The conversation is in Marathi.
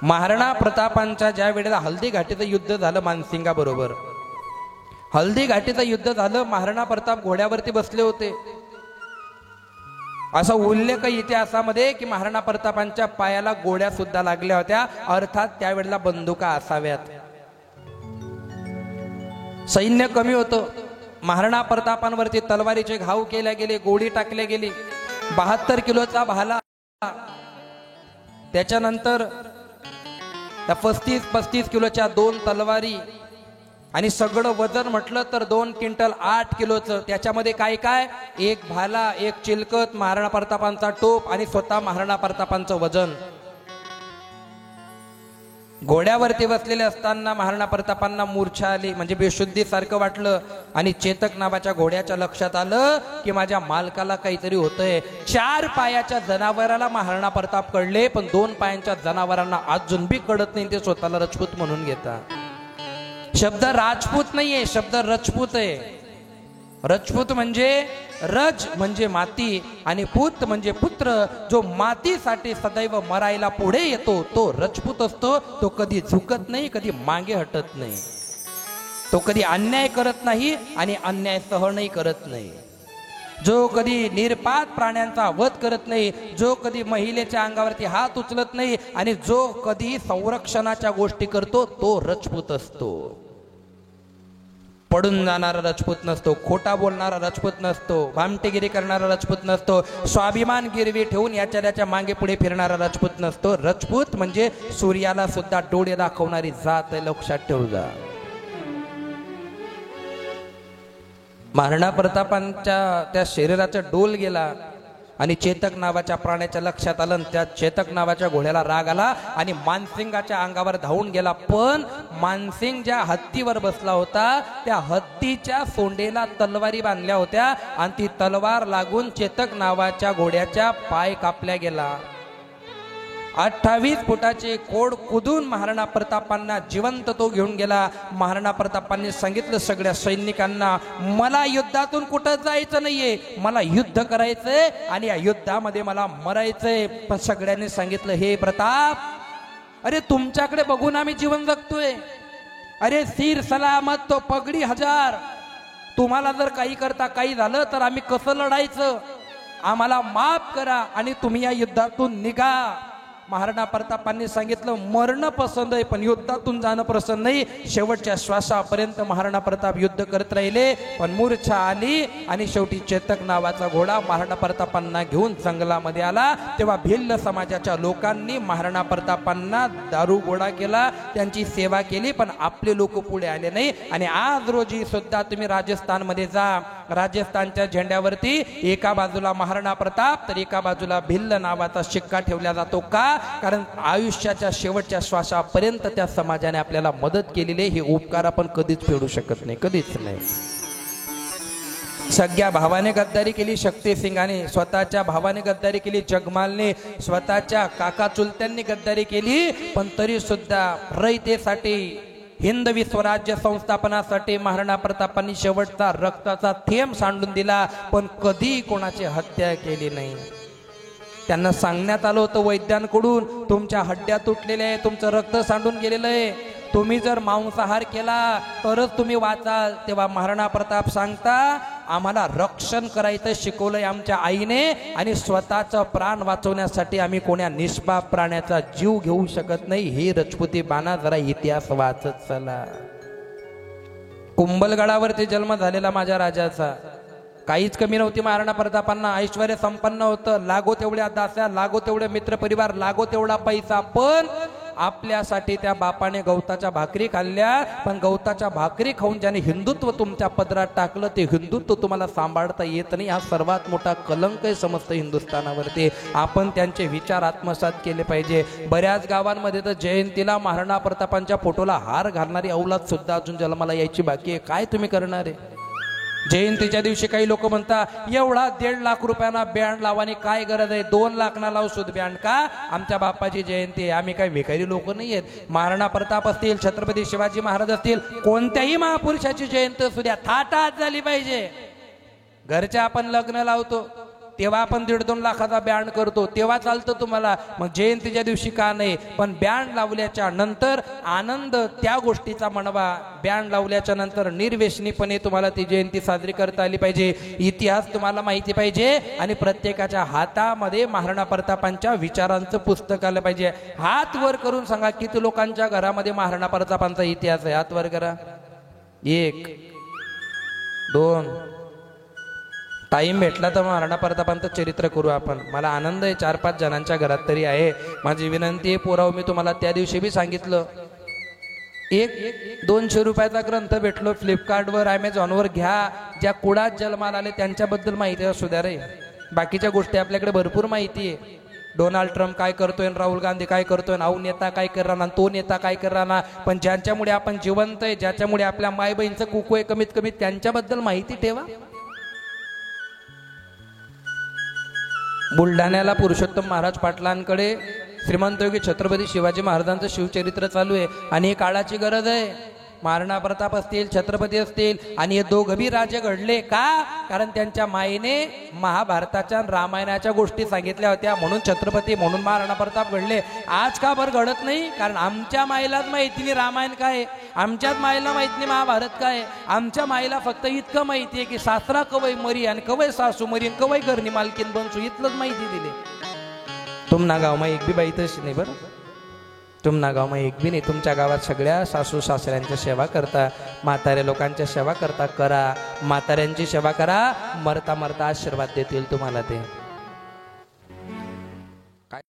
महाराणा प्रतापांच्या ज्या वेळेला हल्दी घाटीचं युद्ध झालं मानसिंगाबरोबर, हल्दी घाटीचं युद्ध झालं, महाराणा प्रताप घोड्यावरती बसले होते. असा उल्लेख इतिहासामध्ये की महाराणा प्रतापांच्या पायाला गोळ्या सुद्धा लागल्या होत्या, अर्थात त्यावेळेला बंदुका असाव्यात. सैन्य कमी होतं. महाराणा प्रतापांवरती तलवारीचे घाव केल्या गेले, गोळी टाकल्या गेली. 72 किलोचा भाला, त्याच्यानंतर 35 किलोच्या 2 तलवारी आणि सगळं वजन म्हटलं तर 2 क्विंटल 8 किलोचं. त्याच्यामध्ये काय काय, एक भाला, एक चिलकत, महाराणा प्रतापांचा टोप आणि स्वतः महाराणा प्रतापांचं वजन. घोड्यावरती बसलेले असताना महाराणा प्रतापांना मूर्छा आली, म्हणजे बेशुद्धी सारखं वाटलं. आणि चेतक नावाच्या घोड्याच्या लक्षात आलं की माझ्या मालकाला काहीतरी होतंय. 4 पायाच्या जनावराला महाराणा प्रताप कळले, पण 2 पायांच्या जनावरांना अजून बी कळत नाही. ते स्वतःला राजपूत म्हणून घेतात. शब्द राजपूत नाहीये, शब्द रजपूत आहे. रजपूत म्हणजे रज म्हणजे माती आणि पूत म्हणजे पुत्र. जो मातीसाठी सदैव मरायला पुढे येतो तो रजपूत असतो. तो कधी झुकत नाही, कधी मागे हटत नाही. तो कधी अन्याय करत नाही आणि अन्याय सहनही करत नाही. जो कधी निर्पात प्राण्यांचा वध करत नाही, जो कधी महिलेच्या अंगावरती हात उचलत नाही आणि जो कधी संरक्षणाच्या गोष्टी करतो तो रजपूत असतो. पडून जाणारा राजपूत नसतो, खोटा बोलणारा राजपूत नसतो, भामटेगिरी करणारा राजपूत नसतो, स्वाभिमान गिरवी ठेवून याच्या त्याच्या मागे पुढे फिरणारा राजपूत नसतो. राजपूत म्हणजे सूर्याला सुद्धा डोळे दाखवणारी जात आहे, लक्षात ठेवू जा. महाराणा प्रतापांच्या त्या शरीराचा डोल गेला आणि चेतक नावाच्या प्राण्याच्या लक्षात आलं. त्या चेतक नावाच्या घोड्याला राग आला आणि मानसिंगाच्या अंगावर धावून गेला. पण मानसिंग ज्या हत्तीवर बसला होता त्या हत्तीच्या सोंडेला तलवारी बांधल्या होत्या आणि ती तलवार लागून चेतक नावाच्या घोड्याच्या पाय कापल्या गेला. 28 फुटाचे कोड कुदून महाराणा प्रतापांना जिवंत तो घेऊन गेला. महाराणा प्रतापांनी सांगितलं सगळ्या सैनिकांना, मला युद्धातून कुठं जायचं नाहीये, मला युद्ध करायचंय आणि या युद्धामध्ये मला मरायचंय. पण सगळ्यांनी सांगितलं, हे प्रताप, अरे तुमच्याकडे बघून आम्ही जीवन जगतोय. अरे सिर सलामत तो पगडी हजार. तुम्हाला जर काही करता काही झालं तर आम्ही कसं लढायचं? आम्हाला माफ करा आणि तुम्ही या युद्धातून निघा. महाराणा प्रतापांनी सांगितलं, मरण पसंत आहे पण युद्धातून जाणं पसंत नाही. शेवटच्या श्वासापर्यंत महाराणा प्रताप युद्ध करत राहिले. पण मूर्छा आली आणि शेवटी चेतक नावाचा घोडा महाराणा प्रतापांना घेऊन जंगलामध्ये आला. तेव्हा भिल्ल समाजाच्या लोकांनी महाराणा प्रतापांना दारू गोळा केला, त्यांची सेवा केली, पण आपले लोक पुढे आले नाही. आणि आज रोजी सुद्धा तुम्ही राजस्थानमध्ये जा, राजस्थानच्या झेंड्यावरती एका बाजूला महाराणा प्रताप तर एका बाजूला भिल्ल नावाचा शिक्का ठेवला जातो. का? कारण आयुष्याच्या शेवटच्या श्वासापर्यंत त्या समाजाने आपल्याला मदत केलेली. हे उपकार आपण कधीच फेडू शकत नाही, कधीच नाही. सगळ्या भावाने गद्दारी केली शक्तिसिंगाने, स्वतःच्या भावाने गद्दारी केली जगमालने, स्वतःच्या काका चुलत्यांनी गद्दारी केली. पण तरी सुद्धा रयतेसाठी, हिंदवी स्वराज्य संस्थापनासाठी महाराणा प्रतापांनी शेवटचा रक्ताचा थेंब सांडून दिला. पण कधी कोणाची हत्या केली नाही. त्यांना सांगण्यात आलं होतं वैद्यांकडून, तुमच्या हड्ड्या तुटलेल्या आहे, तुमचं रक्त सांडून गेलेलं आहे, तुम्ही जर मांसाहार केला तरच तुम्ही वाचाल. तेव्हा महाराणा प्रताप सांगता, आम्हाला रक्षण करायचं शिकवलंय आमच्या आईने आणि स्वतःचं प्राण वाचवण्यासाठी आम्ही कोण्या निष्पाप प्राण्याचा जीव घेऊ शकत नाही. हे रजपुती बाणा जरा इतिहास वाचत चला. कुंभलगडावरती जन्म झालेला माझ्या राजाचा, काहीच कमी नव्हती महाराणा प्रतापांना. ऐश्वर्य संपन्न होतं, लागो तेवढ्या दास्या, लागो तेवढे मित्रपरिवार, लागो तेवढा पैसा. पण आपल्यासाठी त्या बापाने गवताच्या भाकरी खाल्ल्या. पण गवताच्या भाकरी खाऊन ज्याने हिंदुत्व तुमच्या पदरात टाकलं ते हिंदुत्व तुम्हाला सांभाळता येत नाही. हा सर्वात मोठा कलंक आहे समस्त हिंदुस्थानावरती. आपण त्यांचे विचार आत्मसात केले पाहिजे. बऱ्याच गावांमध्ये तर जयंतीला महाराणा प्रतापांच्या फोटोला हार घालणारी औलाद सुद्धा अजून जन्माला यायची बाकी आहे. काय तुम्ही करणार आहे? जयंतीच्या दिवशी काही लोक म्हणतात, एवढा 1.5 लाख रुपयांना बँड लावानी काय गरज आहे, 2 लाखना लावू सुद्ध बँड का? आमच्या बाप्पाची जयंती आहे, आम्ही काही भिकारी लोक नाही आहेत. महाराणा प्रताप असतील, छत्रपती शिवाजी महाराज असतील, कोणत्याही महापुरुषाची जयंती असू द्या, थाटात झाली पाहिजे. घरच्या आपण लग्न लावतो, तेव्हा आपण 1.5-2 लाखाचा बँड करतो, तेव्हा चालतं तुम्हाला. मग जयंतीच्या दिवशी का नाही, पण बँड लावल्याच्या नंतर आनंद त्या गोष्टीचा म्हणवा. बँड लावल्याच्या नंतर निर्व्यसनीपणे तुम्हाला ती जयंती साजरी करता आली पाहिजे. इतिहास तुम्हाला माहिती पाहिजे आणि प्रत्येकाच्या हातामध्ये महाराणा प्रतापांच्या विचारांचं पुस्तक आलं पाहिजे. हात वर करून सांगा किती लोकांच्या घरामध्ये महाराणा प्रतापांचा इतिहास आहे. हात वर करा. 1 2. टाइम भेटला तर महाराणा प्रतापांचं चरित्र करू आपण. मला आनंद आहे 4-5 जणांच्या घरात तरी आहे. माझी विनंती आहे पोराव, मी तुम्हाला त्या दिवशी बी सांगितलं, 100-200 रुपयाचा ग्रंथ भेटलो फ्लिपकार्टवर, ॲमेझॉनवर घ्या. ज्या कुळात जन्माला आले त्यांच्याबद्दल माहिती असू द्या रे. बाकीच्या गोष्टी आपल्याकडे भरपूर माहिती आहे. डोनाल्ड ट्रम्प काय करतोय, राहुल गांधी काय करतोय, हा नेता काय करणार, तो नेता काय करणार. पण ज्यांच्यामुळे आपण जिवंत आहे, ज्याच्यामुळे आपल्या माय बहिणीचं कुकू आहे, कमीत कमी त्यांच्याबद्दल माहिती ठेवा. बुलढाण्याला पुरुषोत्तम महाराज पाटलांकडे श्रीमंत योगी छत्रपती शिवाजी महाराजांचं शिवचरित्र चालू आहे आणि ही काळाची गरज आहे. महाराणा प्रताप असतील, छत्रपती असतील, आणि हे दोघं बी राजे घडले का, कारण त्यांच्या मायेने महाभारताच्या रामायणाच्या गोष्टी सांगितल्या होत्या, म्हणून छत्रपती, म्हणून महाराणा प्रताप घडले. आज का बरं घडत नाही, कारण आमच्या माईलाच माहिती नाही रामायण काय, आमच्याच माईला माहित नाही महाभारत काय. आमच्या माईला फक्त इतकं माहिती आहे की सासरा कवय मरी आणि कवय सासू मरी आणि कवय घरनी मालकीन बनसू, इतलंच माहिती दिले. तुमना गावमा एक बी बाई तशी नाही बरं. तुमना गावमा एक बी नाही. तुमच्या गावात सगळ्या सासू सासऱ्यांच्या सेवा करता, म्हाताऱ्या लोकांच्या सेवा करता. करा, म्हाताऱ्यांची सेवा करा, मरता मरता आशीर्वाद देतील तुम्हाला ते.